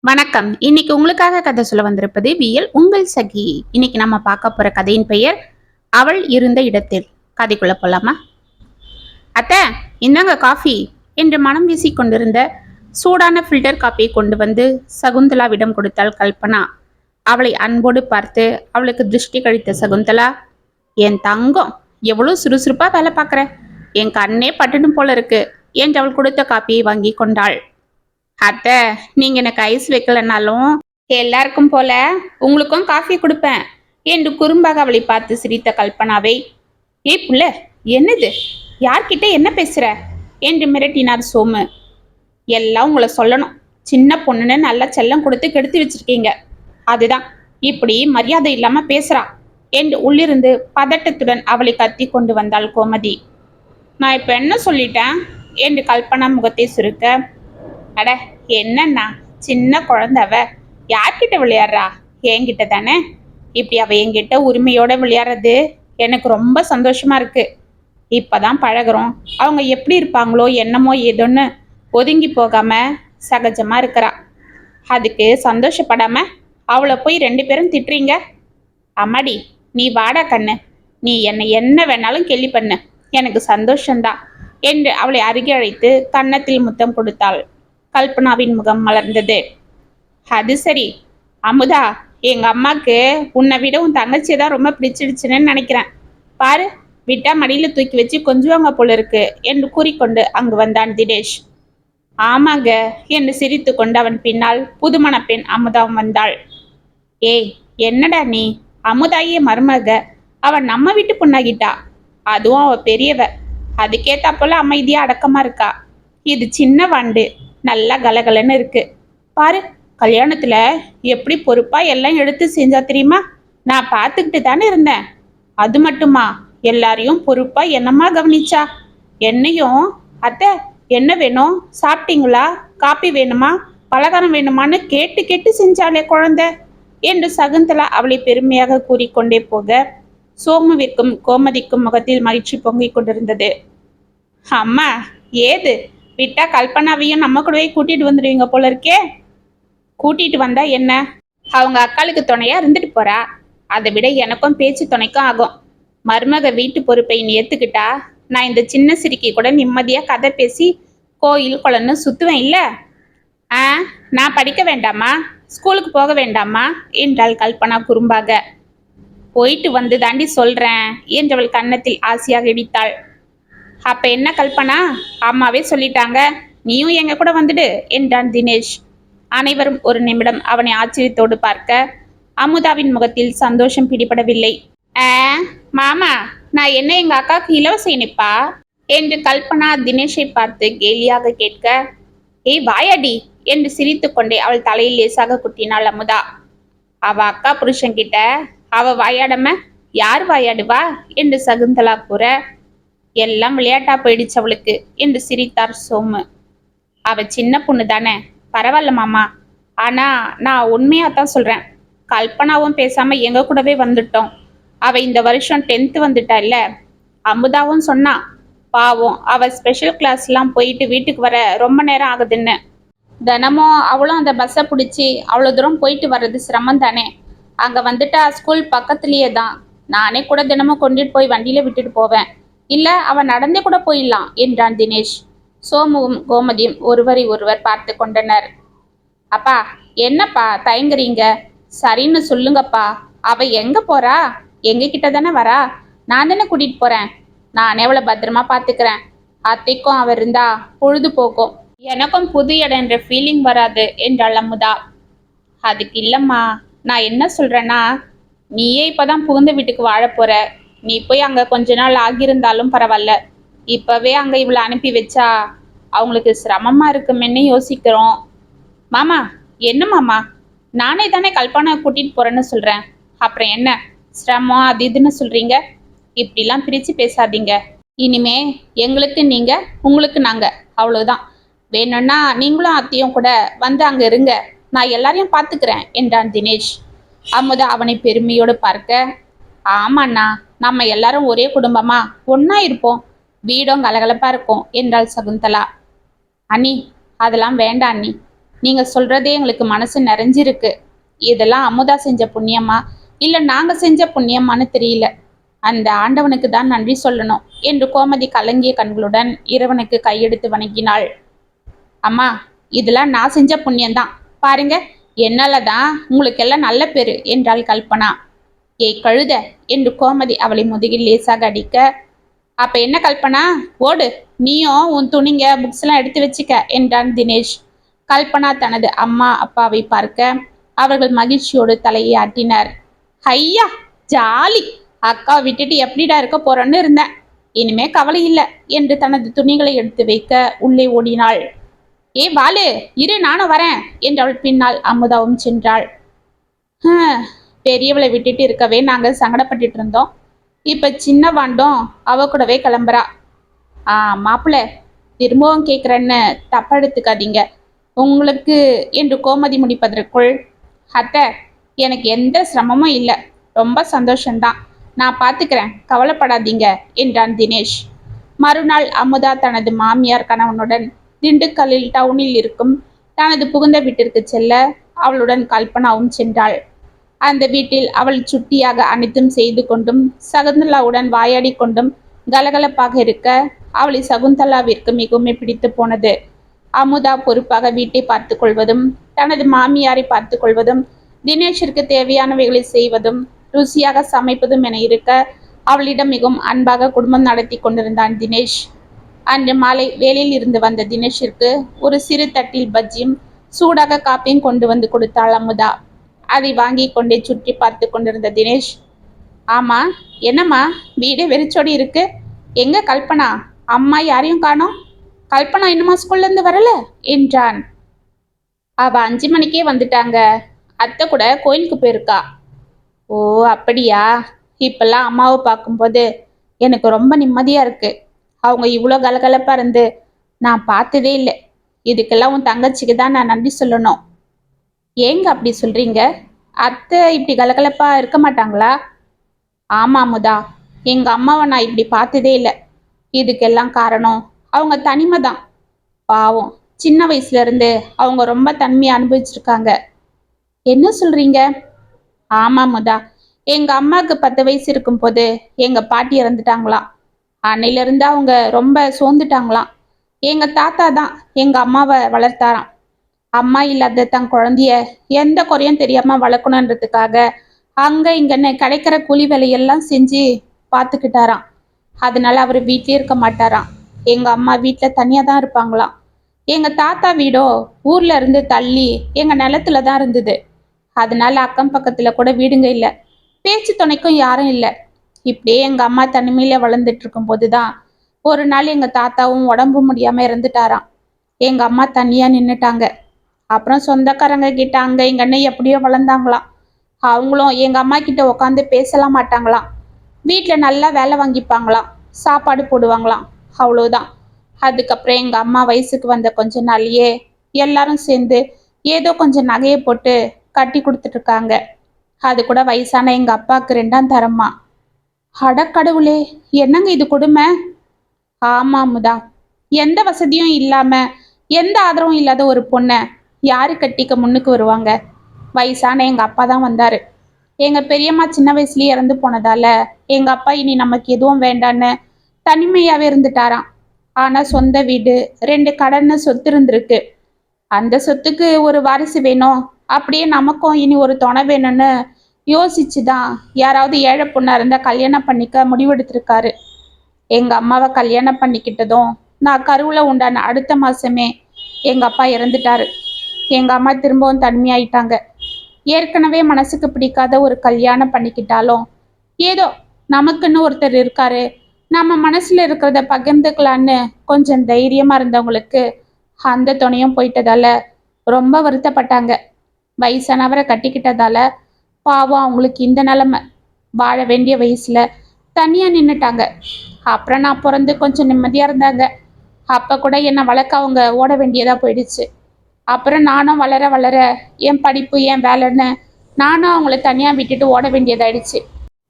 வணக்கம். இன்னைக்கு உங்களுக்காக கதை சொல்ல வந்திருப்பது வியல் உங்கள் சகி. இன்னைக்கு நம்ம பார்க்க போற கதையின் பெயர் அவள் இருந்த இடத்தில். கதைக்குள்ள போலாமா? அத்தை, இந்தாங்க காஃபி என்று மனம் வீசிக் கொண்டிருந்த சூடான ஃபில்டர் காப்பியை கொண்டு வந்து சகுந்தலாவிடம் கொடுத்தாள் கல்பனா. அவளை அன்போடு பார்த்து அவளுக்கு திருஷ்டி கழித்த சகுந்தலா, என் தங்கம், எவ்வளவு சுறுசுறுப்பா வேலை பார்க்குற, என் கண்ணே பட்டணும் போல இருக்கு என்று அவள் கொடுத்த காப்பியை வாங்கி கொண்டாள். அத்தை, நீங்க எனக்கு ஐஸ் வைக்கலனாலும் எல்லாருக்கும் போல உங்களுக்கும் காஃபி கொடுப்பேன் என்று குறும்பாக அவளை பார்த்து சிரித்த கல்பனாவை, ஏய் புள்ள, என்னது, யார்கிட்ட என்ன பேசுற என்று மிரட்டினார் சோமு. எல்லாம் உங்களை சொல்லணும், சின்ன பொண்ணுன்னு நல்லா செல்லம் கொடுத்து கெடுத்து வச்சிருக்கீங்க, அதுதான் இப்படி மரியாதை இல்லாம பேசுறா என்று உள்ளிருந்து பதட்டத்துடன் அவளை கத்தி கொண்டு வந்தாள் கோமதி. நான் இப்ப என்ன சொல்லிட்டேன் என்று கல்பனா முகத்தை சுருக்க, அட என்னன்னா, சின்ன குழந்தவ யார்கிட்ட விளையாடுறா, என்கிட்ட தானே. இப்படி அவ என்கிட்ட உரிமையோட விளையாடுறது எனக்கு ரொம்ப சந்தோஷமா இருக்கு. இப்பதான் பழகுறோம், அவங்க எப்படி இருப்பாங்களோ என்னமோ ஏதோன்னு ஒதுங்கி போகாம சகஜமா இருக்கிறா. அதுக்கு சந்தோஷப்படாம அவளை போய் 2 பேரும் திட்டுறீங்க. அம்மாடி, நீ வாடா கண்ணு, நீ என்னை என்ன வேணாலும் கேலி பண்ணு, எனக்கு சந்தோஷந்தான் என்று அவளை அருகே அழைத்து கன்னத்தில் முத்தம் கொடுத்தாள். கல்பனாவின் முகம் மலர்ந்தது. அது சரி அமுதா, எங்க அம்மாக்கு உன்னை விட உன் தங்கச்சியை தான் ரொம்ப பிடிச்சிடுச்சுன்னு நினைக்கிறேன். பாரு, விட்டா மடியில தூக்கி வச்சு கொஞ்சுவாங்க போல இருக்கு என்று கூறிக்கொண்டு அங்கு வந்தான் தினேஷ். ஆமாங்க என்று சிரித்து கொண்டு அவன் பின்னால் புதுமண பெண் அமுதாவும் வந்தாள். ஏய், என்னடா நீ, அமுதாயே மருமக, அவன் நம்ம வீட்டு பொண்ணாகிட்டா, அதுவும் அவ பெரியவ, அதுக்கேத்தாப்போல அமைதியா அடக்கமா இருக்கா. இது சின்ன வாண்டு, நல்லா கலகலன்னு இருக்கு. பாரு, கல்யாணத்துல எப்படி பொறுப்பா எல்லாம் எடுத்து செஞ்சா தெரியுமா. நான் பார்த்துக்கிட்டு தானே இருந்தேன். அது மட்டுமா, எல்லாரையும் பொறுப்பா என்னமா கவனிச்சா. என்னையும், அத்தை என்ன வேணும், சாப்பிட்டீங்களா, காப்பி வேணுமா, பலகாரம் வேணுமான்னு கேட்டு கேட்டு செஞ்சாலே குழந்தை என்று சகுந்தலா அவளை பெருமையாக கூறிக்கொண்டே போக சோமுவிற்கும் கோமதிக்கும் முகத்தில் மகிழ்ச்சி பொங்கிக் கொண்டிருந்தது. அம்மா, ஏது விட்டா கல்பனாவையும் நம்ம கூடவே கூட்டிட்டு வந்துடுவீங்க போல இருக்கே. கூட்டிட்டு வந்தா என்ன, அவங்க அக்காளுக்கு துணையா இருந்துட்டு போறா, அதை விட எனக்கும் பேச்சு துணைக்கும் ஆகும். மருமக வீட்டு பொறுப்பை நீ ஏத்துக்கிட்டா நான் இந்த சின்ன சிரிக்கி கூட நிம்மதியா கதை பேசி கோயில் குளம்னு சுத்துவேன் இல்ல. நான் படிக்க வேண்டாமா, ஸ்கூலுக்கு போக வேண்டாமா என்றாள் கல்பனா குறும்பாக. போயிட்டு வந்து தாண்டி சொல்றேன் என்றவள் கன்னத்தில் ஆசையாக இடித்தாள். அப்ப என்ன கல்பனா, அம்மாவே சொல்லிட்டாங்க, நீயும் எங்க கூட வந்துடு என்றான் தினேஷ். அனைவரும் ஒரு நிமிடம் அவனை ஆச்சரியத்தோடு பார்க்க அமுதாவின் முகத்தில் சந்தோஷம் பிடிபடவில்லை. மாமா, நான் என்ன எங்க அக்காவுக்கு இலவச இனிப்பா என்று கல்பனா தினேஷை பார்த்து கேலியாக கேட்க, ஏய் வாயாடி என்று சிரித்து கொண்டே அவள் தலையில் லேசாக குட்டினாள் அமுதா. அவ அக்கா புருஷன்கிட்ட அவ வாயாடம யார் வாயாடுவா என்று சகுந்தலா கூற, எல்லாம் விளையாட்டா போயிடுச்சு அவளுக்கு என்று சிரித்தார் சோமு. அவ சின்ன பொண்ணு தானே, பரவாயில்ல மாமா. ஆனா நான் உண்மையாத்தான் சொல்றேன், கல்பனாவும் பேசாம எங்க கூடவே வந்துட்டோம். அவ இந்த வருஷம் 10th வந்துட்டா இல்ல. அமுதாவும் சொன்னா, பாவம் அவ ஸ்பெஷல் கிளாஸ்லாம் போயிட்டு வீட்டுக்கு வர ரொம்ப நேரம் ஆகுதுன்னு. தினமும் அவளும் அந்த பஸ்ஸை பிடிச்சி அவ்வளோ தூரம் போயிட்டு வர்றது சிரமம் தானே. அங்க வந்துட்டா ஸ்கூல் பக்கத்துலயே தான், நானே கூட தினமும் கொண்டுட்டு போய் வண்டியில விட்டுட்டு போவேன், இல்ல அவன் நடந்தே கூட போயிடலாம் என்றான் தினேஷ். சோமுவும் கோமதியும் ஒருவரை ஒருவர் பார்த்து கொண்டனர். அப்பா, என்னப்பா தயங்குறீங்க, சரின்னு சொல்லுங்கப்பா. அவ எங்க போறா, எங்க கிட்ட தானே வரா, நான் தானே கூட்டிட்டு போறேன், நானே அவளை பத்திரமா பாத்துக்கிறேன். அத்தைக்கும் அவர் இருந்தா பொழுது போக்கும், எனக்கும் புது இடம் என்ற ஃபீலிங் வராது என்றாள் அமுதா. அதுக்கு இல்லம்மா, நான் என்ன சொல்றேன்னா, நீயே இப்பதான் புகுந்த வீட்டுக்கு வாழ போற, நீ போய் அங்க கொஞ்ச நாள் ஆகியிருந்தாலும் பரவாயில்ல, இப்பவே அங்க இவளை அனுப்பி வச்சா அவங்களுக்கு சிரமமா இருக்குமென்னு யோசிக்கிறோம். மாமா, என்ன மாமா, நானே தானே கல்பனா கூட்டிட்டு போறேன்னு சொல்றேன், அப்புறம் என்ன சிரமம் அது இதுன்னு சொல்றீங்க. இப்படிலாம் பிரிச்சு பேசாதீங்க. இனிமே எங்களுக்கு நீங்க, உங்களுக்கு நாங்க, அவ்வளவுதான். வேணும்னா நீங்களும் அத்தையும் கூட வந்து அங்க இருங்க, நான் எல்லாரையும் பார்த்துக்கிறேன் என்றான் தினேஷ். அமுதா அவனை பெருமையோடு பார்க்க, ஆமாண்ணா, நம்ம எல்லாரும் ஒரே குடும்பமா ஒன்னா இருப்போம், வீடும் கலகலப்பா இருக்கும் என்றாள் சகுந்தலா. அண்ணி, அதெல்லாம் வேண்டாம் அண்ணி, நீங்க சொல்றதே எங்களுக்கு மனசு நிறைஞ்சிருக்கு. இதெல்லாம் அமுதா செஞ்ச புண்ணியமா இல்ல நாங்க செஞ்ச புண்ணியமான்னு தெரியல. அந்த ஆண்டவனுக்கு தான் நன்றி சொல்லணும் என்று கோமதி கலங்கிய கண்களுடன் இறைவனுக்கு கையெடுத்து வணங்கினாள். அம்மா, இதெல்லாம் நான் செஞ்ச புண்ணியம்தான். பாருங்க, என்னால தான் உங்களுக்கெல்லாம் நல்ல பேரு என்றாள் கல்பனா. ஏய் கழுத என்று கோமதி அவளை முதுகில் லேசாக அடிக்க, அப்ப என்ன கல்பனா, ஓடு, நீயும் உன் துணிங்க புக்ஸ் எல்லாம் எடுத்து வச்சுக்க என்றான் தினேஷ். கல்பனா தனது அம்மா அப்பாவை பார்க்க அவர்கள் மகிழ்ச்சியோடு தலையை ஆட்டினர். ஐயா, ஜாலி, அக்கா விட்டுட்டு எப்படிடா இருக்க போறோன்னு இருந்தேன், இனிமே கவலை இல்லை என்று தனது துணிகளை எடுத்து வைக்க உள்ளே ஓடினாள். ஏ வாலு, இரு நானும் வரேன் என்று அவள் பின்னால் அமுதாவும் சென்றாள். பெரியவளை விட்டுட்டு இருக்கவே நாங்க சங்கடப்பட்டுட்டு இருந்தோம். இப்ப சின்ன வாண்டும் அவ கூடவே கிளம்புறா. மாப்பிள்ள, திரும்பவும் கேட்குறேன்னு தப்பா எடுத்துக்காதீங்க உங்களுக்கு என்று கோமதி முடிப்பதற்குள், அத்தை, எனக்கு எந்த சிரமமும் இல்லை, ரொம்ப சந்தோஷம்தான், நான் பார்த்துக்கிறேன், கவலைப்படாதீங்க என்றான் தினேஷ். மறுநாள் அமுதா தனது மாமியார் கணவனுடன் திண்டுக்கல்லில் டவுனில் இருக்கும் தனது புகுந்த வீட்டிற்கு செல்ல அவளுடன் கல்பனாவும் சென்றாள். அந்த வீட்டில் அவள் சுட்டியாக அனைத்தும் செய்து கொண்டும் சகுந்தலாவுடன் வாயாடி கொண்டும் கலகலப்பாக இருக்க அவளை சகுந்தலாவிற்கு மிகவும் பிடித்து போனது. அமுதா பொறுப்பாக வீட்டை பார்த்து கொள்வதும் தனது மாமியாரை பார்த்து கொள்வதும் தினேஷிற்கு தேவையானவைகளை செய்வதும் ருசியாக சமைப்பதும் என இருக்க அவளிடம் மிகவும் அன்பாக குடும்பம் நடத்தி கொண்டிருந்தான் தினேஷ். அன்று மாலை வேலையில் இருந்து வந்த தினேஷிற்கு ஒரு சிறு தட்டில் பஜ்ஜியும் சூடாக காப்பியும் கொண்டு வந்து கொடுத்தாள் அமுதா. அதை வாங்கி கொண்டே சுற்றி பார்த்து கொண்டிருந்த தினேஷ், ஆமா, என்னம்மா வீடு வெறிச்சோடி இருக்கு, எங்க கல்பனா, அம்மா யாரையும் காணோம், கல்பனா இன்னுமா ஸ்கூல்ல இருந்து வரல என்றான். அவ 5 மணிக்கே வந்துட்டாங்க, அத்தை கூட கோயிலுக்கு போயிருக்கா. ஓ அப்படியா, இப்பெல்லாம் அம்மாவை பார்க்கும்போது எனக்கு ரொம்ப நிம்மதியா இருக்கு. அவங்க இவ்வளோ கலகலப்பா இருந்து நான் பார்த்ததே இல்லை. இதுக்கெல்லாம் உன் தங்கச்சிக்கு தான் நான் நன்றி சொல்லணும். ஏங்க அப்படி சொல்றீங்க, அத்தை இப்படி கலகலப்பா இருக்க மாட்டாங்களா? ஆமா அமுதா, எங்க அம்மாவை நான் இப்படி பார்த்ததே இல்லை. இதுக்கெல்லாம் காரணம் அவங்க தனிமை தான். பாவம், சின்ன வயசுல இருந்து அவங்க ரொம்ப தனிமையை அனுபவிச்சிருக்காங்க. என்ன சொல்றீங்க? ஆமா அமுதா, எங்க அம்மாவுக்கு 10 வயசு இருக்கும் போது எங்க பாட்டி இறந்துட்டாங்களாம். அன்னையில இருந்து அவங்க ரொம்ப சோர்ந்துட்டாங்களாம். எங்க தாத்தா தான் எங்க அம்மாவை வளர்த்தாராம். அம்மா இல்லாத தன் குழந்தைய எந்த குறையும் தெரியாம வளர்க்கணுன்றதுக்காக அங்க இங்கன்னு கிடைக்கிற கூலி வேலையெல்லாம் செஞ்சு பார்த்துக்கிட்டாராம். அதனால அவர் வீட்லயே இருக்க மாட்டாராம். எங்க அம்மா வீட்டுல தனியா தான் இருப்பாங்களாம். எங்க தாத்தா வீடோ ஊர்ல இருந்து தள்ளி எங்க நிலத்துல தான் இருந்தது. அதனால அக்கம் பக்கத்துல கூட வீடுங்க இல்லை, பேச்சு துணைக்கும் யாரும் இல்லை. இப்படியே எங்க அம்மா தனிமையில வளர்ந்துட்டு இருக்கும் போதுதான் ஒரு நாள் எங்க தாத்தாவும் உடம்பு முடியாம இறந்துட்டாராம். எங்க அம்மா தனியா நின்னுட்டாங்க. அப்புறம் சொந்தக்காரங்க கிட்ட அங்க இங்கன்னு எப்படியோ வளர்ந்தாங்களாம். அவங்களும் எங்க அம்மா கிட்ட உட்காந்து பேசலாம் மாட்டாங்களாம். வீட்டுல நல்லா வேலை வாங்கிப்பாங்களாம், சாப்பாடு போடுவாங்களாம், அவ்வளவுதான். அதுக்கப்புறம் எங்க அம்மா வயசுக்கு வந்த கொஞ்ச நாள்லயே எல்லாரும் சேர்ந்து ஏதோ கொஞ்சம் நகையை போட்டு கட்டி கொடுத்துட்டு இருக்காங்க. அது கூட வயசான எங்க அப்பாவுக்கு 2ஆம் தரமா. அடக்கடவுளே, என்னங்க இது கொடுமை? ஆமா அமுதா, எந்த வசதியும் இல்லாம எந்த ஆதரவும் இல்லாத ஒரு பொண்ணை யாரு கட்டிக்க முன்னுக்கு வருவாங்க? வயசான எங்க அப்பா தான் வந்தாரு. எங்க பெரியம்மா சின்ன வயசுலயே இறந்து போனதால எங்க அப்பா இனி நமக்கு எதுவும் வேண்டான்னு தனிமையாவே இருந்துட்டாராம். ஆனா சொந்த வீடு 2 கடன்னு சொத்து இருந்திருக்கு. அந்த சொத்துக்கு ஒரு வாரிசு வேணும், அப்படியே நமக்கும் இனி ஒரு துணை வேணும்னு யோசிச்சுதான் யாராவது ஏழை பொண்ணா இருந்தா கல்யாணம் பண்ணிக்க முடிவெடுத்திருக்காரு. எங்க அம்மாவை கல்யாணம் பண்ணிக்கிட்டதும் நான் கருவுல உண்டான அடுத்த மாசமே எங்க அப்பா இறந்துட்டாரு. எங்க அம்மா திரும்பவும் தனிமையாயிட்டாங்க. ஏற்கனவே மனசுக்கு பிடிக்காத ஒரு கல்யாணம் பண்ணிக்கிட்டாலும் ஏதோ நமக்குன்னு ஒருத்தர் இருக்காரு, நம்ம மனசுல இருக்கிறத பகிர்ந்துக்கலான்னு கொஞ்சம் தைரியமா இருந்தவங்களுக்கு அந்த துணையும் போயிட்டதால ரொம்ப வருத்தப்பட்டாங்க. வயசானவரை கட்டிக்கிட்டதால பாவம் அவங்களுக்கு இந்த நிலைமை. வாழ வேண்டிய வயசுல தனியா நின்னுட்டாங்க. அப்புறம் நான் பிறந்து கொஞ்சம் நிம்மதியா இருந்தாங்க. அப்ப கூட என்னை வளர்க்க அவங்க ஓட வேண்டியதா போயிடுச்சு. அப்புறம் நானும் வளர வளர என் படிப்பு என் வேலைன்னு நானும் அவங்கள தனியா விட்டுட்டு ஓட வேண்டியதாயிடுச்சு.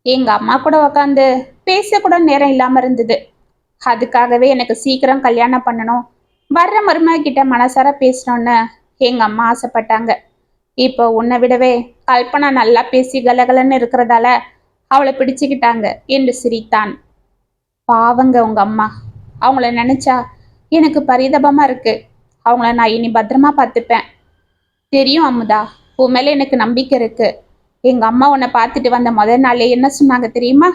எங்க அம்மா கூட உக்காந்து பேச கூட நேரம் இல்லாம இருந்தது. அதுக்காகவே எனக்கு சீக்கிரம் கல்யாணம் பண்ணணும், வர்ற மருமக கிட்ட மனசார பேசணும்னு எங்க அம்மா ஆசைப்பட்டாங்க. இப்போ உன்னை விடவே கல்பனா நல்லா பேசி கலகலன்னு இருக்கிறதால அவளை பிடிச்சுக்கிட்டாங்க என்று சிரித்தான். பாவங்க உங்க அம்மா. அவங்கள நினைச்சா எனக்கு பரிதாபமா இருக்கு. அவங்கள நான் இனி பத்திரமா பார்த்துப்பேன். தெரியும் அமுதா, உன் மேல எனக்கு நம்பிக்கை இருக்கு. எங்க அம்மா உன்னை பார்த்துட்டு வந்த முதல் நாளே என்ன சொன்னாங்க தெரியுமா?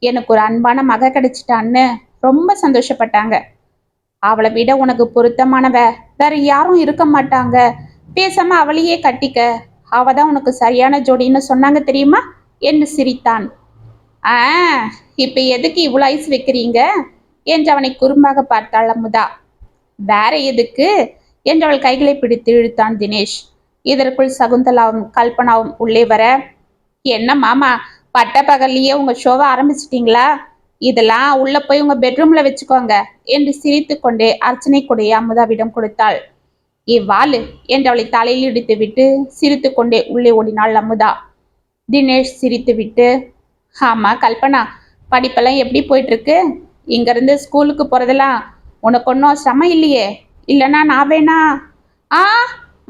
எனக்கு ஒரு அன்பான மக கிடைச்சிட்டான்னு ரொம்ப சந்தோஷப்பட்டாங்க. அவளை விட உனக்கு பொருத்தமானவ வேற யாரும் இருக்க மாட்டாங்க. பேசாம அவளையே கட்டிக்க. அவதான் உனக்கு சரியான ஜோடின்னு சொன்னாங்க தெரியுமா என்று சிரித்தான். ஆ, இப்ப எதுக்கு இவ்வளவு ஐஸ் வைக்கிறீங்க என்று அவனை குறும்பாக பார்த்தாள் அமுதா. வேற எதுக்கு என்றவள் கைகளை பிடித்து இழுத்தான் தினேஷ். இதற்குள் சகுந்தலாவும் கல்பனாவும் உள்ளே வர, என்ன மாமா, பட்ட பகல்லையே உங்க ஷோவை ஆரம்பிச்சிட்டீங்களா? இதெல்லாம் உள்ள போய் உங்க பெட்ரூம்ல வச்சுக்கோங்க என்று சிரித்து கொண்டே அர்ச்சனை கொடைய அமுதாவிடம் கொடுத்தாள். இவ்வாளு என்று அவளை தலையில் இடித்து விட்டு சிரித்து கொண்டே உள்ளே ஓடினாள் அமுதா. தினேஷ் சிரித்து விட்டு, ஆமா கல்பனா, படிப்பெல்லாம் எப்படி போயிட்டு இருக்கு? இங்க இருந்து ஸ்கூலுக்கு போறதெல்லாம் உனக்கு ஒன்றும் சிரமம் இல்லையே? இல்லைன்னா நான் வேணா? ஆ,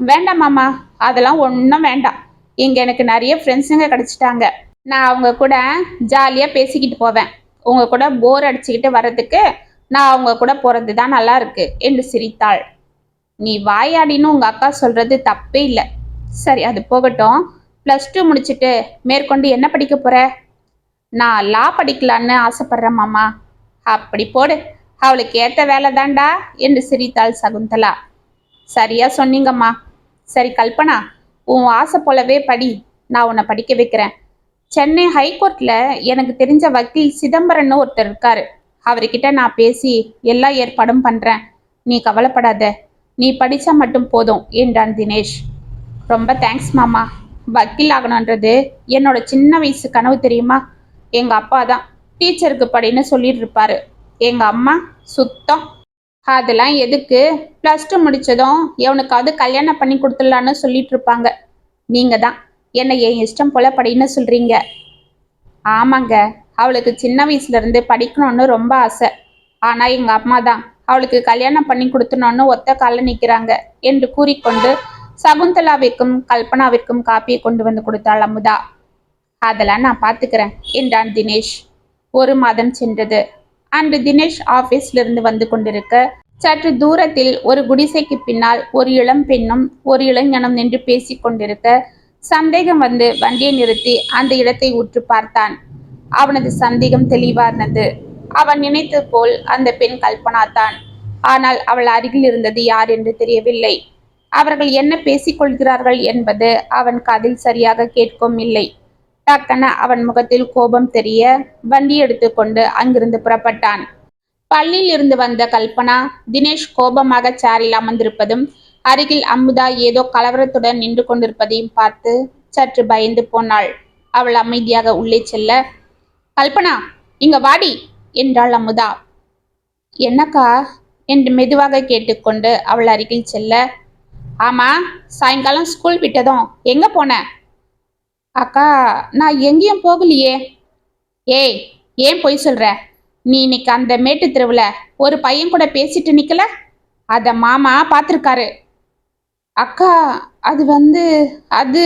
வேண்டாம் மாமா, அதெல்லாம் ஒன்றும் வேண்டாம். இங்க எனக்கு நிறைய ஃப்ரெண்ட்ஸுங்க கிடைச்சிட்டாங்க. நான் அவங்க கூட ஜாலியாக பேசிக்கிட்டு போவேன். உங்க கூட போர் அடிச்சுக்கிட்டு வர்றதுக்கு நான் அவங்க கூட போறது தான் நல்லா இருக்கு என்று சிரித்தாள். நீ வாயாடின்னு உங்க அக்கா சொல்றது தப்பே இல்லை. சரி, அது போகட்டும். +2 முடிச்சுட்டு மேற்கொண்டு என்ன படிக்க போற? நான் லா படிக்கலான்னு ஆசைப்படுறேன் மாமா. அப்படி போடு, அவளுக்கு ஏத்த வேலை தாண்டா என்று சிரித்தாள் சகுந்தலா. சரியா சொன்னீங்கம்மா. சரி கல்பனா, உன் ஆசை போலவே படி. நான் உன்னை படிக்க வைக்கிறேன். சென்னை ஹைகோர்ட்ல எனக்கு தெரிஞ்ச வக்கீல் சிதம்பரம்னு ஒருத்தர் இருக்காரு. அவர்கிட்ட நான் பேசி எல்லா ஏற்பாடும் பண்றேன். நீ கவலைப்படாத. நீ படிச்சா மட்டும் போதும் என்றான் தினேஷ். ரொம்ப தேங்க்ஸ் மாமா. வக்கீல் ஆகணுன்றது என்னோட சின்ன வயசு கனவு தெரியுமா? எங்க அப்பா தான் டீச்சருக்கு படின்னு சொல்லிட்டு இருப்பாரு. எங்க அம்மா சுத்தம். அதெல்லாம் எதுக்கு, +2 முடிச்சதும் எவனுக்காவது கல்யாணம் பண்ணி கொடுத்துடலான்னு சொல்லிட்டு இருப்பாங்க. நீங்க தான் என்னை என் இஷ்டம் போல படின்னு சொல்றீங்க. ஆமாங்க, அவளுக்கு சின்ன வயசுல இருந்து படிக்கணும்னு ரொம்ப ஆசை. ஆனா எங்க அம்மா தான் அவளுக்கு கல்யாணம் பண்ணி கொடுத்தணும்னு ஒத்த கால நிக்கிறாங்க என்று கூறிக்கொண்டு சகுந்தலாவிற்கும் கல்பனாவிற்கும் காப்பியை கொண்டு வந்து கொடுத்தாள் அமுதா. அதெல்லாம் நான் பார்த்துக்கிறேன் என்றான் தினேஷ். 1 மாதம் சென்றது. அன்று தினேஷ் ஆபீஸ்ல இருந்து வந்து கொண்டிருக்க, சற்று தூரத்தில் ஒரு குடிசைக்கு பின்னால் ஒரு இளம் பெண்ணும் ஒரு இளைஞனும் நின்று பேசிக் கொண்டிருக்க, சந்தேகம் வந்து வண்டியை நிறுத்தி அந்த இடத்தை உற்று பார்த்தான். அவனது சந்தேகம் தெளிவானது. அவன் நினைத்தது போல் அந்த பெண் கல்பனா தான். ஆனால் அவள் அருகில் இருந்தது யார் என்று தெரியவில்லை. அவர்கள் என்ன பேசிக் கொள்கிறார்கள் என்பது அவன் காதில் சரியாக கேட்கவும் இல்லை. டக்கென அவன் முகத்தில் கோபம் தெரிய வண்டி எடுத்துக்கொண்டு அங்கிருந்து புறப்பட்டான். பள்ளியில் இருந்து வந்த கல்பனா தினேஷ் கோபமாக சேரில் அமர்ந்திருப்பதும் அருகில் அமுதா ஏதோ கலவரத்துடன் நின்று கொண்டிருப்பதையும் பார்த்து சற்று பயந்து போனாள். அவள் அமைதியாக உள்ளே செல்ல, கல்பனா, இங்க வாடி என்றாள் அமுதா. என்னக்கா என்று மெதுவாக கேட்டுக்கொண்டு அவள் அருகில் செல்ல, ஆமா, சாயங்காலம் ஸ்கூல் விட்டதும் எங்க போன? அக்கா, நான் எங்கேயும் போகலையே. ஏய், ஏன் பொய் சொல்ற? நீ இன்னைக்கு அந்த மேட்டு தெருவுல ஒரு பையன் கூட பேசிட்டு நிக்கல? அத மாமா பார்த்துருக்காரு. அக்கா, அது வந்து அது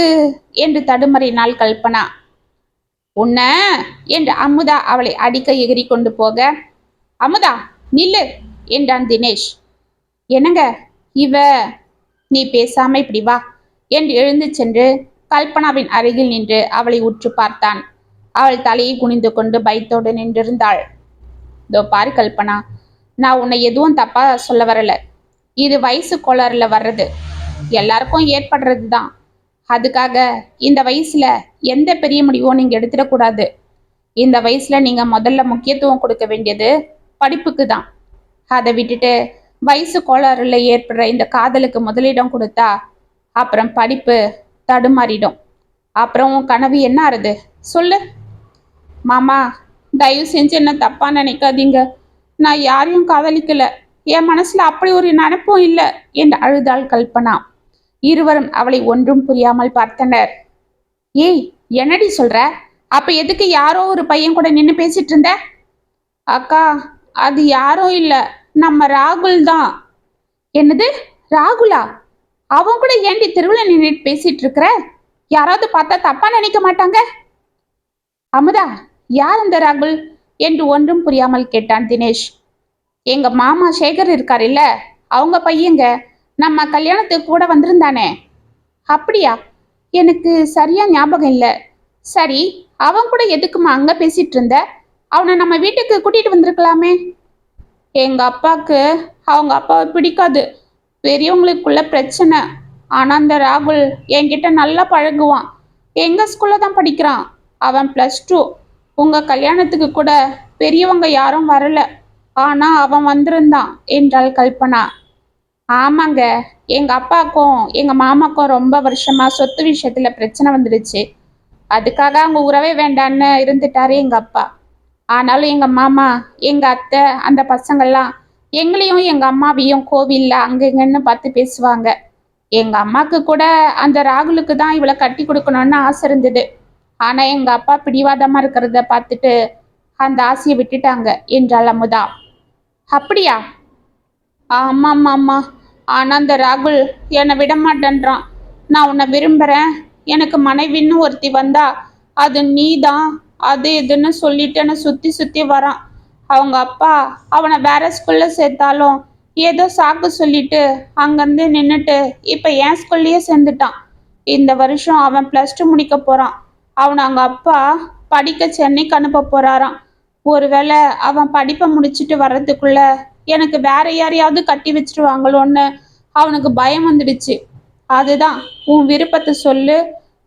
என்று தடுமறினாள் கல்பனா. உன்ன என்று அமுதா அவளை அடிக்க எகிரி கொண்டு போக, அமுதா நில்லு என்றான் தினேஷ். என்னங்க இவ? நீ பேசாம இப்படி வா என்று எழுந்து சென்று கல்பனாவின் அருகில் நின்று அவளை உற்று பார்த்தான். அவள் தலையை குனிந்து கொண்டு பயத்தோடு நின்றிருந்தாள். இதோ பாரு கல்பனா, நான் உன்னை எதுவும் தப்பா சொல்ல வரல. இது வயசு கோளாறுல வர்றது, எல்லாருக்கும் ஏற்படுறது தான். அதுக்காக இந்த வயசுல எந்த பெரிய முடிவும் நீங்க எடுத்துடக்கூடாது. இந்த வயசுல நீங்க முதல்ல முக்கியத்துவம் கொடுக்க வேண்டியது படிப்புக்கு தான். அதை விட்டுட்டு வயசு கோளாறுல ஏற்படுற இந்த காதலுக்கு முதலிடம் கொடுத்தா அப்புறம் படிப்பு தடுமாறிடும். அப்புறம் உன் கனவு என்ன ஆறுது சொல்லு? மாமா, தயவு செஞ்சு என்ன தப்பா நினைக்காதீங்க. நான் யாரையும் காதலிக்கல. என் மனசுல அப்படி ஒரு நினைப்பும் இல்லை என்று அழுதாள் கல்பனா. இருவரும் அவளை ஒன்றும் புரியாமல் பார்த்தனர். ஏய், என்னடி சொல்ற? அப்ப எதுக்கு யாரோ ஒரு பையன் கூட நின்று பேசிட்டு இருந்த? அக்கா, அது யாரும் இல்ல, நம்ம ராகுல் தான். என்னது, ராகுலா? அவன் கூட ஏண்டி தெருவில் நின்றுட்டு பேசிட்டு இருக்கிற? யாராவது பார்த்தா தப்பா நினைக்க மாட்டாங்க? அமுதா, யார் அந்த ராகுல் என்று ஒன்றும் புரியாமல் கேட்டான் தினேஷ். எங்க மாமா சேகர் இருக்கார் இல்ல, அவங்க பையங்க. நம்ம கல்யாணத்துக்கு கூட வந்திருந்தானே. அப்படியா? எனக்கு சரியா ஞாபகம் இல்ல. சரி, அவன் கூட எதுக்குமா அங்க பேசிட்டு இருந்த? அவனை நம்ம வீட்டுக்கு கூட்டிட்டு வந்திருக்கலாமே. எங்க அப்பாவுக்கு அவங்க அப்பாவை பிடிக்காது. பெரியவங்களுக்குள்ள பிரச்சனை. ஆனா அந்த ராகுல் என்கிட்ட நல்லா பழகுவான். எங்க ஸ்கூல்ல தான் படிக்கிறான். அவன் +2. உங்க கல்யாணத்துக்கு கூட பெரியவங்க யாரும் வரல. ஆனா அவன் வந்திருந்தான் என்றாள் கல்பனா. ஆமாங்க, எங்க அப்பாவுக்கும் எங்க மாமாக்கும் ரொம்ப வருஷமா சொத்து விஷயத்துல பிரச்சனை வந்துடுச்சு. அதுக்காக அவங்க உறவே வேண்டான்னு இருந்துட்டாரு எங்க அப்பா. ஆனாலும் எங்க மாமா, எங்க அத்தை, அந்த பசங்கள்லாம் எங்களையும் எங்க அம்மாவையும் கோவில்ல அங்கங்கன்னு பார்த்து பேசுவாங்க. எங்க அம்மாக்கு கூட அந்த ராகுலுக்கு தான் இவளை கட்டி கொடுக்கணும்னு ஆசை இருந்தது. ஆனா எங்க அப்பா பிடிவாதமா இருக்கிறத பார்த்துட்டு அந்த ஆசையை விட்டுட்டாங்க என்றாள் அமுதா. அப்படியா? ஆமாம்மாம்மா. ஆனா அந்த ராகுல் என்னை விட மாட்டேன்றான். நான் உன்னை விரும்புறேன், எனக்கு மனைவின்னு ஒருத்தி வந்தா அது நீ தான், அது இதுன்னு சொல்லிட்டு என்னை சுத்தி சுத்தி வரான். அவங்க அப்பா அவனை வேற ஸ்கூல்ல சேர்த்தாலும் ஏதோ சாக்கு சொல்லிட்டு அங்கேருந்து நின்றுட்டு இப்போ என் ஸ்கூல்லையே சேர்ந்துட்டான். இந்த வருஷம் அவன் +2 முடிக்க போறான். அவனை அவங்க அப்பா படிக்க சென்னைக்கு அனுப்ப போறாராம். ஒருவேளை அவன் படிப்பை முடிச்சுட்டு வர்றதுக்குள்ள எனக்கு வேற யாரையாவது கட்டி வச்சிருவாங்களோன்னு அவனுக்கு பயம் வந்துடுச்சு. அதுதான் உன் விருப்பத்தை சொல்லு,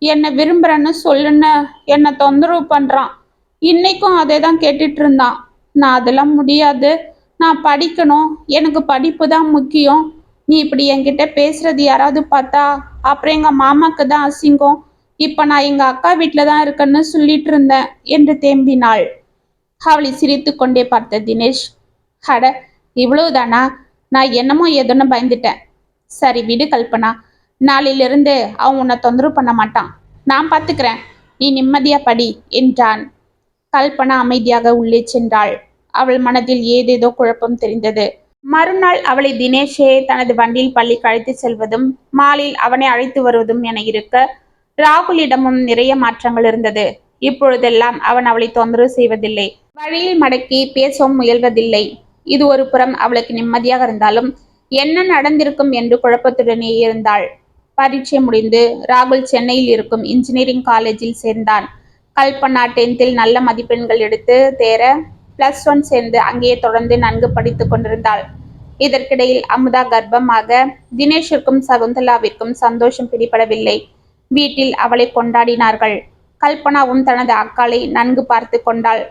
என்னை விரும்புறேன்னு சொல்லுன்னு என்னை தொந்தரவு பண்றான். இன்னைக்கும் அதே தான் கேட்டுட்டு இருந்தான். நான் அதெல்லாம் முடியாது, நான் படிக்கணும், எனக்கு படிப்பு தான் முக்கியம். நீ இப்படி என்கிட்ட பேசுறது யாராவது பார்த்தா அப்புறம் எங்க மாமாக்கு தான் அசிங்கம். இப்ப நான் எங்க அக்கா வீட்டில தான் இருக்கேன்னு சொல்லிட்டு இருந்தேன் என்று தேம்பினாள். அவளை சிரித்து கொண்டே பார்த்த தினேஷ், அட இவ்வளவுதானா? நான் என்னமோ ஏதோன்னு பயந்துட்டேன். சரி விடு கல்பனா, நாளையிலிருந்து அவன் உன்னை தொந்தரவு பண்ண மாட்டான். நான் பார்த்துக்கிறேன், நீ நிம்மதியா படி என்றான். கல்பனா அமைதியாக உள்ளே சென்றாள். அவள் மனதில் ஏதேதோ குழப்பம் தெரிந்தது. மறுநாள் அவளை தினேஷே தனது வண்டியில் பள்ளிக்கு அழைத்து செல்வதும் மாலையில் அவனை அழைத்து வருவதும் என இருக்க, ராகுலிடமும் நிறைய மாற்றங்கள் இருந்தது. இப்பொழுதெல்லாம் அவன் அவளை தொந்தரவு செய்வதில்லை, வழியில் மடக்கி பேசவும் முயல்வதில்லை. இது ஒரு புறம் அவளுக்கு நிம்மதியாக இருந்தாலும் என்ன நடந்திருக்கும் என்று குழப்பத்துடனே இருந்தாள். பரீட்சை முடிந்து ராகுல் சென்னையில் இருக்கும் இன்ஜினியரிங் காலேஜில் சேர்ந்தான். கல்பனா 10th நல்ல மதிப்பெண்கள் எடுத்து தேர +1 சேர்ந்து அங்கேயே தொடர்ந்து நன்கு படித்து கொண்டிருந்தாள். இதற்கிடையில் அமுதா கர்ப்பமாக. தினேஷிற்கும் சகுந்தலாவிற்கும் சந்தோஷம் பிடிபடவில்லை. வீட்டில் அவளை கொண்டாடினார்கள். கல்பனாவும் தனது அக்காளை நன்கு பார்த்து கொண்டாள்.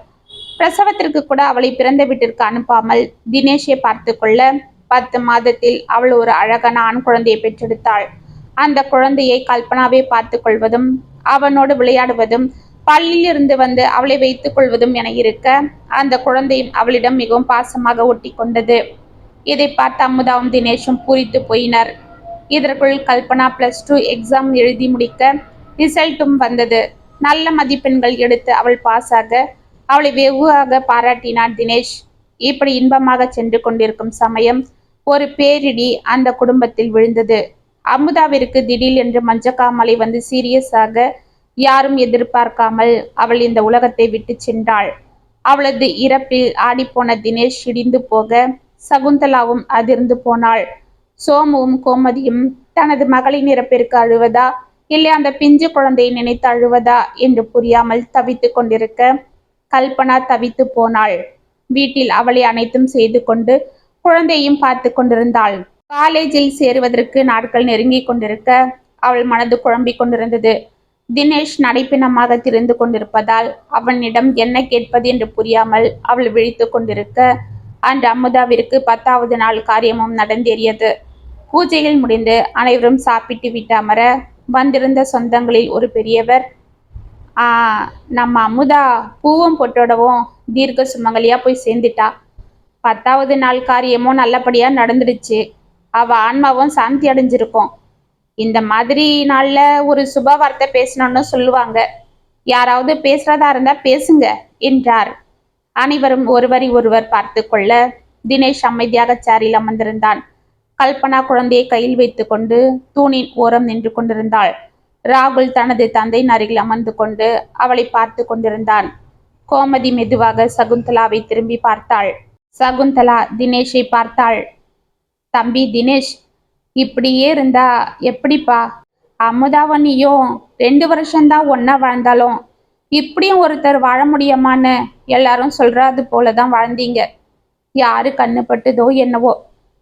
பிரசவத்திற்கு கூட அவளை பிறந்த வீட்டிற்கு அனுப்பாமல் தினேஷை பார்த்து கொள்ள 10 மாதத்தில் அவள் ஒரு அழகான ஆண் குழந்தையை பெற்றெடுத்தாள். அந்த குழந்தையை கல்பனாவே பார்த்து கொள்வதும் அவனோடு விளையாடுவதும் பள்ளியில் இருந்து வந்து அவளை வைத்துக் கொள்வதும் என இருக்க, அந்த குழந்தையும் அவளிடம் மிகவும் பாசமாக ஒட்டி கொண்டது. இதை பார்த்து அமுதாவும் தினேஷும் பூரித்து போயினர். இதற்குள் கல்பனா +2 எக்ஸாம் எழுதி முடிக்க ரிசல்ட்டும் வந்தது. நல்ல மதிப்பெண்கள் எடுத்து அவள் பாஸாக அவளை வெகுவாக பாராட்டினான் தினேஷ். இப்படி இன்பமாக சென்று கொண்டிருக்கும் சமயம் ஒரு பேரிடி அந்த குடும்பத்தில் விழுந்தது. அமுதாவிற்கு திடீர் என்று மஞ்சக்காமலை வந்து சீரியஸாக யாரும் எதிர்பார்க்காமல் அவள் இந்த உலகத்தை விட்டு சென்றாள். அவளது இறப்பில் ஆடிப்போன தினேஷ் இடிந்து போக, சகுந்தலாவும் அதிர்ந்து போனாள். சோமுவும் கோமதியும் தனது மகளின் இறப்பிற்கு அழுவதா இல்லை அந்த பிஞ்சு குழந்தையை நினைத்து அழுவதா என்று புரியாமல் தவித்து கொண்டிருக்க, கல்பனா தவித்து போனாள். வீட்டில் அவளை அனைத்தும் செய்து கொண்டு குழந்தையும் பார்த்து கொண்டிருந்தாள். காலேஜில் சேருவதற்கு நாட்கள் நெருங்கி கொண்டிருக்க அவள் மனது குழம்பிக் கொண்டிருந்தது. தினேஷ் நடைப்பிணமாக திரிந்து கொண்டிருப்பதால் அவனிடம் என்ன கேட்பது என்று புரியாமல் அவள் விழித்து கொண்டிருக்க, அன்று அமுதாவிற்கு 10வது நாள் காரியமும் நடந்தேறியது. பூஜைகள் முடிந்து அனைவரும் சாப்பிட்டு விட்டு அமர, வந்திருந்த சொந்தங்களில் ஒரு பெரியவர், நம்ம அமுதா பூவும் பொட்டோடவும் தீர்க்க சுமங்கலியா போய் சேர்ந்துட்டா. 10வது நாள் காரியமும் நல்லபடியா நடந்துடுச்சு. அவ ஆன்மாவும் சாந்தி அடைஞ்சிருக்கும். இந்த மாதிரி நாள்ல ஒரு சுப வார்த்தை பேசணும்னு சொல்லுவாங்க. யாராவது பேசுறதா இருந்தா பேசுங்க என்றார். அனைவரும் ஒருவரை ஒருவர் பார்த்து கொள்ள தினேஷ் அமைதியாக சேரில் அமர்ந்திருந்தான். கல்பனா குழந்தையை கையில் வைத்து கொண்டு தூணின் ஓரம் நின்று கொண்டிருந்தாள். ராகுல் தனது தந்தையின் அருகில் அமர்ந்து கொண்டு அவளை பார்த்து கொண்டிருந்தான். கோமதி மெதுவாக சகுந்தலாவை திரும்பி பார்த்தாள். சகுந்தலா தினேஷை பார்த்தாள். தம்பி தினேஷ், இப்படியே இருந்தா எப்படிப்பா? அமுதாவும் நீயும் 2 வருஷம்தான் ஒன்னா வாழ்ந்தாலும் இப்படியும் ஒருத்தர் வாழ முடியுமான்னு எல்லாரும் சொல்றது போலதான் வாழ்ந்தீங்க. யாரு கண்ணுப்பட்டதோ என்னவோ,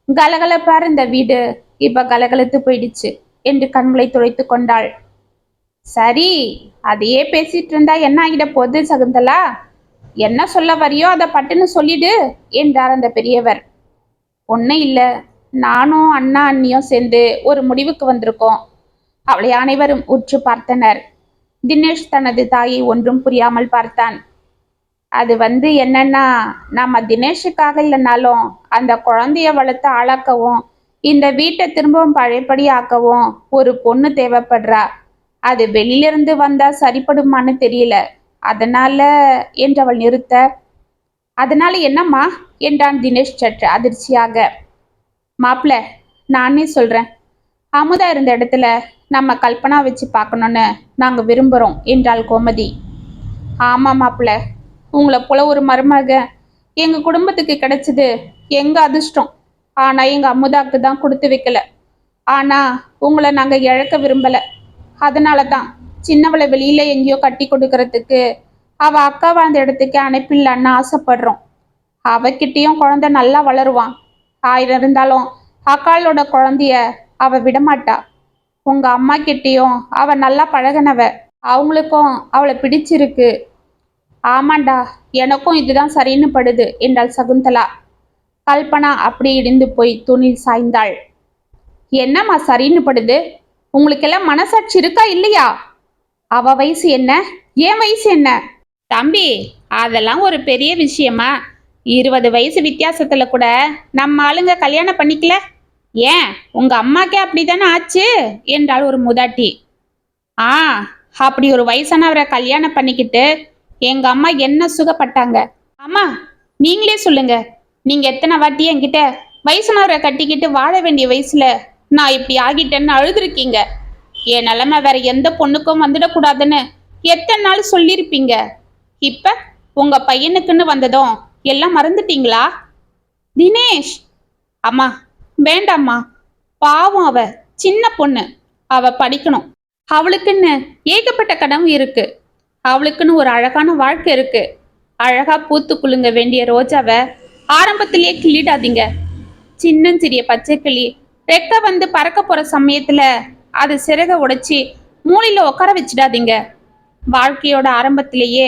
கலகலப்பார் இந்த வீடு இப்ப கலகலத்து போயிடுச்சு என்று கண்களை துடைத்து கொண்டாள். சரி, அதையே பேசிட்டு இருந்தா என்ன ஆகிட போகுது சகுந்தலா? என்ன சொல்ல வரியோ அதை பட்டுன்னு சொல்லிடு என்றார் அந்த பெரியவர். ஒன்னும் இல்ல, நானும் அண்ணா அண்ணியும் சேர்ந்து ஒரு முடிவுக்கு வந்திருக்கோம். அவளை அனைவரும் உற்று பார்த்தனர். தினேஷ் தனது தாயை ஒன்றும் புரியாமல் பார்த்தான். அது என்னன்னா, நம்ம தினேஷுக்காக இல்லைனாலும் அந்த குழந்தைய வளர்த்து ஆளாக்கவும் இந்த வீட்டை திரும்பவும் பழையபடி ஆக்கவும் ஒரு பொண்ணு தேவைப்படுறா. அது வெளியிலிருந்து வந்தா சரிப்படுமான்னு தெரியல. அதனால என்றவள் நிறுத்த, அதனால என்னம்மா என்றான் தினேஷ் சற்று அதிர்ச்சியாக. மாப்பிள்ள, நானே சொல்றேன். அமுதா இருந்த இடத்துல நம்ம கல்பனா வச்சு பார்க்கணும்னு நாங்கள் விரும்புகிறோம் என்றாள் கோமதி. ஆமாம் மாப்பிள்ள, உங்களை போல ஒரு மருமக எங்கள் குடும்பத்துக்கு கிடைச்சது எங்கள் அதிர்ஷ்டம். ஆனால் எங்கள் அமுதாக்கு தான் கொடுத்து வைக்கல. ஆனால் உங்களை நாங்கள் இழக்க விரும்பலை. அதனால தான் சின்னவளை வெளியில் எங்கேயோ கட்டி கொடுக்கறதுக்கு அவள் அக்கா வாழ்ந்த இடத்துக்கு அனுப்பிடலான்னு ஆசைப்படுறோம். அவகிட்டையும் குழந்தை நல்லா வளருவான். 1000 இருந்தாலும் அக்காளோட குழந்தைய அவள் விடமாட்டா. உங்க அம்மா கிட்டேயும் அவ நல்லா பழகினவ. அவங்களுக்கும் அவளை பிடிச்சிருக்கு. ஆமாண்டா, எனக்கும் இதுதான் சரின்னு படுது என்றாள் சகுந்தலா. கல்பனா அப்படி இடிந்து போய் துணில் சாய்ந்தாள். என்னம்மா சரின்னு படுது? உங்களுக்கெல்லாம் மனசாட்சி இருக்கா இல்லையா? அவ வயசு என்ன, என் வயசு என்ன? தம்பி, அதெல்லாம் ஒரு பெரிய விஷயமா? 20 வயசு வித்தியாசத்துல கூட நம்ம ஆளுங்க கல்யாணம் பண்ணிக்கல. ஏன், உங்க அம்மாக்கே அப்படித்தானே ஆச்சு என்றாள் ஒரு முதாட்டி. ஆ, அப்படி ஒரு வயசானவரை கல்யாணம் பண்ணிக்கிட்டு எங்க அம்மா என்ன சுகப்பட்டாங்க? அம்மா, நீங்களே சொல்லுங்க. நீங்க எத்தனை வாட்டி என்கிட்ட வயசானவரை கட்டிக்கிட்டு வாழ வேண்டிய வயசுல நான் இப்படி ஆகிட்டேன்னு அழுதுருக்கீங்க. என் நிலைமை வேற எந்த பொண்ணுக்கும் வந்துடக்கூடாதுன்னு எத்தனை நாள் சொல்லியிருப்பீங்க. இப்ப உங்க பையனுக்குன்னு வந்ததும் எல்லாம் மறந்துட்டீங்களா? தினேஷ், அம்மா வேண்டாம்மா, பாவம், அவ சின்ன பொண்ணு. அவ படிக்கணும். அவளுக்குன்னு ஏகப்பட்ட கனவு இருக்கு. அவளுக்குன்னு ஒரு அழகான வாழ்க்கை இருக்கு. அழகா பூத்து குலுங்க வேண்டிய ரோஜாவை ஆரம்பத்திலேயே கிள்ளிடாதீங்க. சின்னஞ்சிறிய பச்சை கிளி ரெக்க வந்து பறக்க போற சமயத்துல அது சிறக உடைச்சி மூளையில உட்கார வச்சிடாதீங்க. வாழ்க்கையோட ஆரம்பத்திலேயே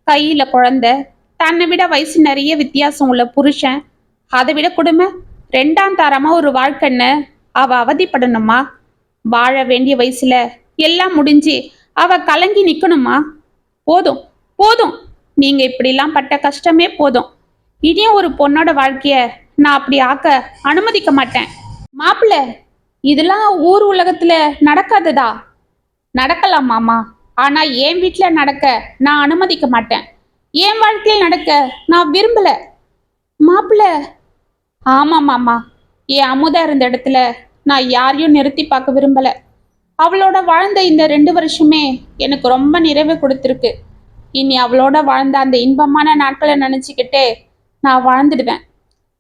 கையில குழந்தை, தன்னை விட வயசு நிறைய வித்தியாசம் உள்ள புருஷன், அதை விட கொடுமை 2ஆம் தரமா ஒரு வாழ்க்கைன்னு அவ அவதிப்படணுமா? வாழ வேண்டிய வயசுல எல்லாம் முடிஞ்சு அவ கலங்கி நிக்கணுமா? போதும் போதும், நீங்க இப்படிலாம் பட்ட கஷ்டமே போதும். இனியும் ஒரு பொண்ணோட வாழ்க்கைய நான் அப்படி ஆக்க அனுமதிக்க மாட்டேன். மாப்பிள்ள, இதெல்லாம் ஊர் உலகத்துல நடக்காததா? நடக்கலாம் மாமா, ஆனா என் வீட்டுல நடக்க நான் அனுமதிக்க மாட்டேன். என் வாழ்க்கையில் நடக்க நான் விரும்பல. மாப்பிள்ள, ஆமா மாமா, என் அமுதா இருந்த இடத்துல நான் யாரையும் நிறுத்தி பார்க்க விரும்பல. அவளோட வாழ்ந்த இந்த 2 வருஷமே எனக்கு ரொம்ப நிறைவு கொடுத்துருக்கு. இனி அவளோட வாழ்ந்த அந்த இன்பமான நாட்களை நினைச்சுக்கிட்டே நான் வாழ்ந்துடுவேன்.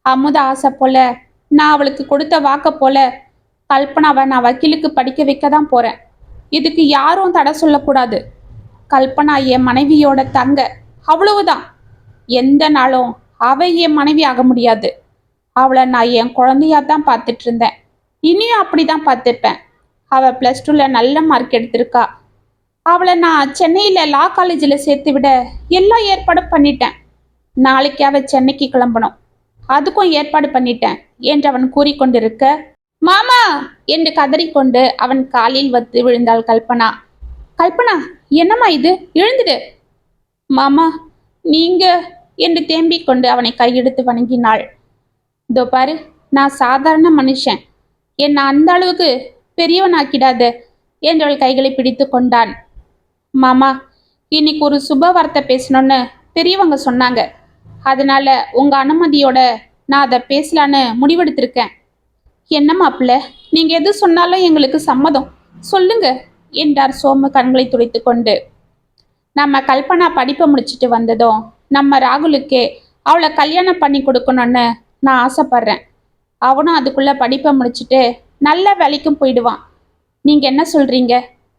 அமுதா ஆசை போல, நான் அவளுக்கு கொடுத்த வாக்க போல கல்பனாவை நான் வக்கீலுக்கு படிக்க வைக்க தான் போறேன். இதுக்கு யாரும் தடை சொல்லக்கூடாது. கல்பனா என் மனைவியோட தங்க, அவ்வளவுதான். எந்த நாளும் அவ என் மனைவி ஆக முடியாது. அவளை நான் என் குழந்தையா தான் பார்த்துட்டு இருந்தேன். இனியும் அப்படிதான் பார்த்துப்பேன். அவள் +2ல நல்ல மார்க் எடுத்திருக்கா. அவளை நான் சென்னையில் லா காலேஜில் சேர்த்து விட எல்லா ஏற்பாடும் பண்ணிட்டேன். நாளைக்கு அவள் சென்னைக்கு கிளம்பணும். அதுக்கும் ஏற்பாடு பண்ணிட்டேன் என்று அவன் கூறிக்கொண்டிருக்க, மாமா என்று கதறிக்கொண்டு அவன் காலில் வந்து விழுந்தாள் கல்பனா. கல்பனா, என்னம்மா இது, எழுந்துடு. மாமா, நீங்க என்று தேம்பிக் கொண்டு அவனை கையெடுத்து வணங்கினாள். இதோ பாரு, நான் சாதாரண மனுஷன், என்னை அந்த அளவுக்கு பெரியவனாக்கிடாத என்றவள் கைகளை பிடித்து கொண்டான். மாமா, இன்னைக்கு ஒரு சுப வார்த்தை பேசணும்னு பெரியவங்க சொன்னாங்க. அதனால உங்க அனுமதியோட நான் அதை பேசலான்னு முடிவெடுத்திருக்கேன். என்ன மாப்பிள்ள, நீங்க எது சொன்னாலும் எங்களுக்கு சம்மதம், சொல்லுங்க என்றார் சோமு கண்களை துடைத்து கொண்டு. நம்ம கல்பனா படிப்பை முடிச்சுட்டு வந்ததும் நம்ம ராகுலுக்கே அவளை கல்யாணம் பண்ணி கொடுக்கணும்னு நான் ஆசைப்படுறேன். அவனும் அதுக்குள்ள படிப்பை முடிச்சுட்டு நல்ல வேலைக்கும் போயிடுவான். நீங்க என்ன சொல்றீங்க?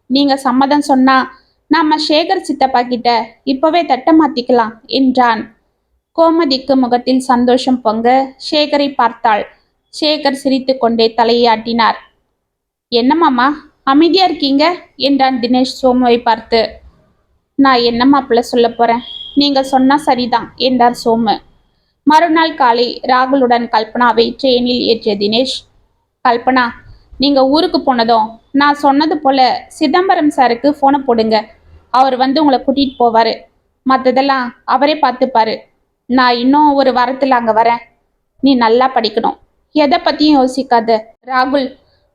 நீங்க சம்மதம் சொன்னா நம்ம சேகர் சித்தப்பா கிட்ட இப்பவே தட்ட மாத்திக்கலாம் என்றான். கோமதிக்கு முகத்தில் சந்தோஷம் பொங்க சேகரை பார்த்தாள். சேகர் சிரித்து கொண்டே தலையை ஆட்டினார். என்ன மாமா அமைதியா இருக்கீங்க என்றான் தினேஷ் சோமுவை பார்த்து. நான் என்ன மாப்பிள்ள சொல்ல போறேன், நீங்க சொன்னா சரிதான் என்றார் சோமு. மறுநாள் காலை ராகுலுடன் கல்பனாவை ட்ரெயினில் ஏற்றிய தினேஷ், கல்பனா, நீங்க ஊருக்கு போனதும் நான் சொன்னது போல சிதம்பரம் சாருக்கு போனை போடுங்க. அவர் வந்து உங்களை கூட்டிட்டு போவாரு. மற்றதெல்லாம் அவரே பார்த்துப்பாரு. நான் இன்னும் ஒரு வாரத்தில் அங்கே வரேன். நீ நல்லா படிக்கணும், எதை பற்றியும் யோசிக்காத. ராகுல்,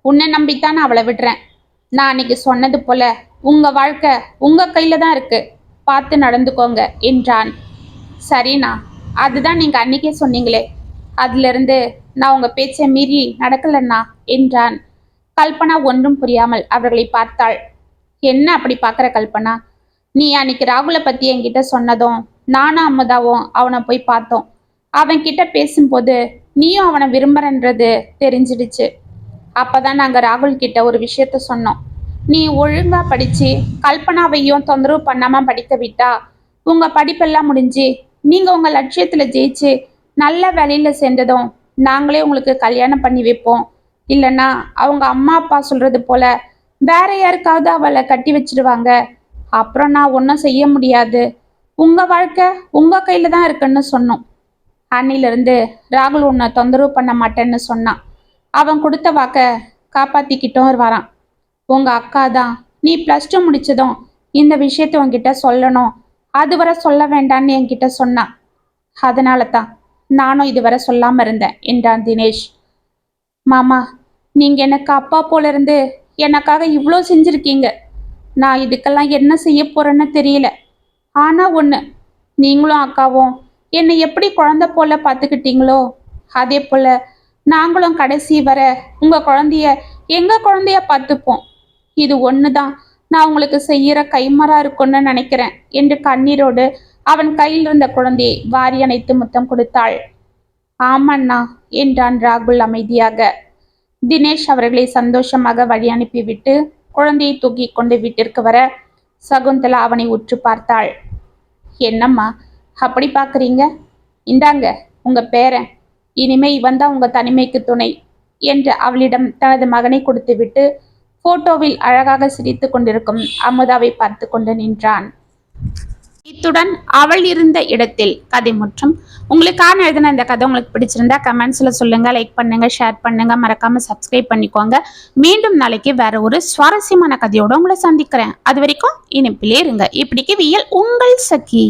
உன்னை நம்பித்தான் நான் அவளை விடுறேன். நான் அன்னைக்கு சொன்னது போல உங்க வாழ்க்கை உங்க கையில தான் இருக்கு, பார்த்து நடந்துக்கோங்க என்றான். சரிண்ணா, அதுதான் நீங்க அன்னைக்கே சொன்னீங்களே, அதுல இருந்து நான் உங்க பேச்சை மீறி நடக்கலண்ணா என்றான். கல்பனா ஒன்றும் புரியாமல் அவர்களை பார்த்தாள். என்ன அப்படி பார்க்குற கல்பனா? நீ அன்னைக்கு ராகுலை பத்தி என்கிட்ட சொன்னதும் நானும் அமுதாவும் அவனை போய் பார்த்தோம். அவன் கிட்ட பேசும்போது நீயும் அவனை விரும்புறன்றது தெரிஞ்சிடுச்சு. அப்பதான் நாங்க ராகுல் கிட்ட ஒரு விஷயத்த சொன்னோம். நீ ஒழுங்கா படிச்சு கல்பனாவையும் தொந்தரவு பண்ணாம படிக்க விட்டா உங்க படிப்பெல்லாம் முடிஞ்சு நீங்க உங்க லட்சியத்துல ஜெயிச்சு நல்ல வேலையில சேர்ந்ததும் நாங்களே உங்களுக்கு கல்யாணம் பண்ணி வைப்போம். இல்லைன்னா அவங்க அம்மா அப்பா சொல்றது போல வேற யாருக்காவது அவளை கட்டி வச்சிருவாங்க. அப்புறம் நான் ஒன்றும் செய்ய முடியாது. உங்க வாழ்க்கை உங்க கையில தான் இருக்குன்னு சொன்னோம். அன்னிலிருந்து ராகுல் உன்னை தொந்தரவு பண்ண மாட்டேன்னு சொன்னான். அவன் கொடுத்த வாக்க காப்பாத்திக்கிட்டும் வரான். உங்க அக்கா தான் நீ +2 முடிச்சதும் இந்த விஷயத்த உன்கிட்ட சொல்லணும், அதுவரை சொல்ல வேண்டான்னு என்கிட்ட சொன்னான். அதனால தான் நானும் இதுவரை சொல்லாம இருந்தேன் என்றான் தினேஷ். மாமா, நீங்க எனக்கு அப்பா போல இருந்து எனக்காக இவ்வளோ செஞ்சிருக்கீங்க. நான் இதுக்கெல்லாம் என்ன செய்ய போறேன்னு தெரியல. ஆனா ஒண்ணு, நீங்களும் அக்காவும் என்னை எப்படி குழந்தை போல பார்த்துக்கிட்டீங்களோ அதே போல நாங்களும் கடைசி வர உங்க குழந்தைய எங்க குழந்தைய பார்த்துப்போம். இது ஒண்ணுதான் நான் உங்களுக்கு செய்யற கைமாறா இருக்கும்னு நினைக்கிறேன் என்று கண்ணீரோடு அவன் கையில் இருந்த குழந்தையை வாரி அணைத்து முத்தம் கொடுத்தாள். ஆமண்ணா என்றான் ராகுல் அமைதியாக. தினேஷ் அவர்களை சந்தோஷமாக வழி அனுப்பிவிட்டு குழந்தையை தூக்கி கொண்டு வீட்டிற்கு வர சகுந்தலா அவனை உற்று பார்த்தாள். என்னம்மா அப்படி பார்க்குறீங்க? இந்தாங்க உங்க பேரன், இனிமே இவன் தான் உங்க தனிமைக்கு துணை என்று அவளிடம் தனது மகனை கொடுத்துவிட்டு போட்டோவில் அழகாக சிரித்து கொண்டிருக்கும் அமுதாவை பார்த்து கொண்டு நின்றான். இத்துடன் அவள் இருந்த இடத்தில் கதை முற்றும். உங்களுக்கான எழுதின இந்த கதை உங்களுக்கு பிடிச்சிருந்தா கமெண்ட்ஸ்ல சொல்லுங்க, லைக் பண்ணுங்க, ஷேர் பண்ணுங்க, மறக்காம சப்ஸ்கிரைப் பண்ணிக்கோங்க. மீண்டும் நாளைக்கு வேற ஒரு சுவாரஸ்யமான கதையோட உங்களை சந்திக்கிறேன். அது வரைக்கும் இனிப்பிலே இருங்க. இப்படிக்கு வியல் உங்கள் சகி.